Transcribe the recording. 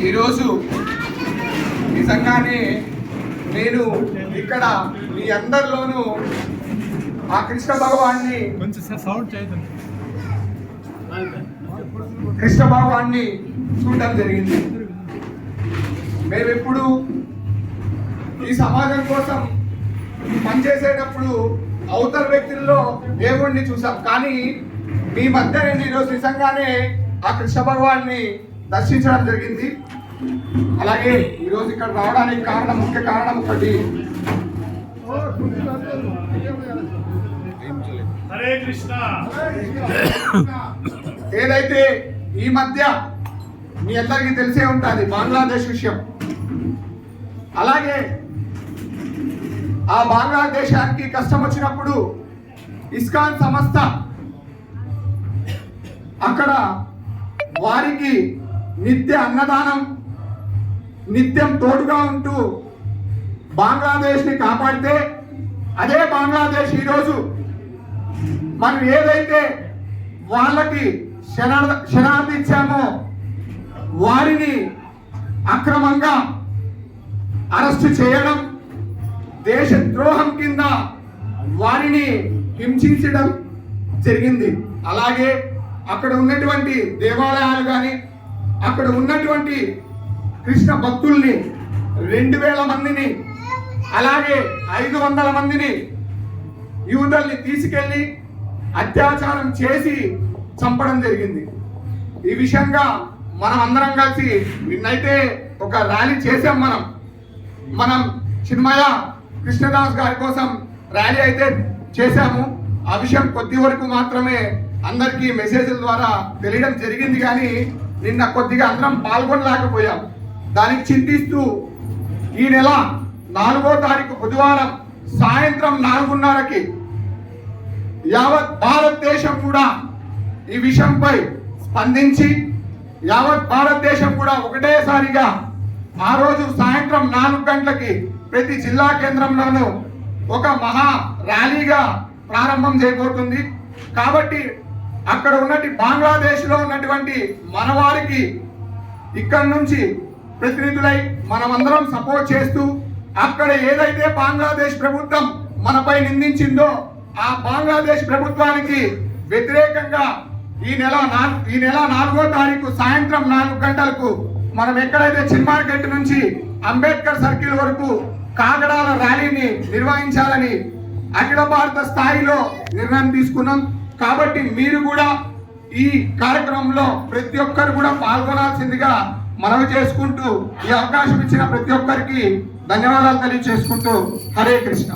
ఈరోజు నిజంగానే నేను ఇక్కడ మీ అందరిలోనూ ఆ కృష్ణ భగవాన్ని చూడటం జరిగింది. మేమెప్పుడు ఈ సమాజం కోసం పనిచేసేటప్పుడు అవతల వ్యక్తుల్లో దేవుణ్ణి చూసాం, కానీ మీ మధ్య నేను ఈరోజు నిజంగానే ఆ కృష్ణ భగవాన్ని దర్శించడం జరిగింది. అలాగే ఈరోజు ఇక్కడ రావడానికి ముఖ్య కారణం ఒకటి, హరే కృష్ణ. ఏదైతే ఈ మధ్య మీ అందరికీ తెలిసే ఉంటుంది బంగ్లాదేశ్ విషయం. అలాగే ఆ బంగ్లాదేశానికి కష్టం వచ్చినప్పుడు ఇస్కాన్ సంస్థ అక్కడ వారికి నిత్య అన్నదానం, నిత్యం తోడుగా ఉంటూ బంగ్లాదేశ్ని కాపాడితే, అదే బంగ్లాదేశ్ ఈరోజు మనం ఏదైతే వాళ్ళకి శరణార్థి ఇచ్చామో వారిని అక్రమంగా అరెస్టు చేయడం, దేశద్రోహం కింద వారిని హింసించడం జరిగింది. అలాగే అక్కడ ఉన్నటువంటి దేవాలయాలు కానీ అక్కడ ఉన్నటువంటి కృష్ణ భక్తుల్ని 2000 మందిని అలాగే 500 మందిని యూదుల్ని తీసుకెళ్లి అత్యాచారం చేసి చంపడం జరిగింది. ఈ విషయంగా మనం అందరం కలిసి నిన్నైతే ఒక ర్యాలీ చేసాం. మనం చిన్మయ కృష్ణదాస్ గారి కోసం ర్యాలీ అయితే చేశాము. ఆ విషయం కొద్ది వరకు మాత్రమే అందరికీ మెసేజ్ల ద్వారా తెలియడం జరిగింది, కానీ నిన్న కొద్దిగా అందరం పాల్గొనలేకపోయాం. దానికి చింతిస్తూ ఈ నెల 4వ తారీఖు బుధవారం సాయంత్రం 4:30కి యావత్ భారతదేశం కూడా ఈ విషయంపై స్పందించి యావత్ భారతదేశం కూడా ఒకటేసారిగా ఆ రోజు సాయంత్రం 4 గంటలకి ప్రతి జిల్లా కేంద్రంలోనూ ఒక మహా ర్యాలీగా ప్రారంభం చేయబోతుంది. కాబట్టి అక్కడ ఉన్నటువంటి బంగ్లాదేశ్లో ఉన్నటువంటి మనవారికి ఇక్కడి నుంచి ప్రతినిధులై మనమందరం సపోర్ట్ చేస్తూ అక్కడ ఏదైతే బంగ్లాదేశ్ ప్రభుత్వం మనపై నిందించిందో ఆ బంగ్లాదేశ్ ప్రభుత్వానికి వ్యతిరేకంగా ఈ నెల 4వ తారీఖు సాయంత్రం 4 గంటలకు మనం ఎక్కడైతే చిన్మార్కెట్ నుంచి అంబేద్కర్ సర్కిల్ వరకు కాగడాల ర్యాలీని నిర్వహించాలని అఖిల భారత స్థాయిలో నిర్ణయం తీసుకున్నాం. కాబట్టి మీరు కూడా ఈ కార్యక్రమంలో ప్రతి ఒక్కరు కూడా పాల్గొనాల్సిందిగా మనవి చేసుకుంటూ ఈ అవకాశం ఇచ్చిన ప్రతి ఒక్కరికి ధన్యవాదాలు తెలియజేసుకుంటూ హరే కృష్ణ.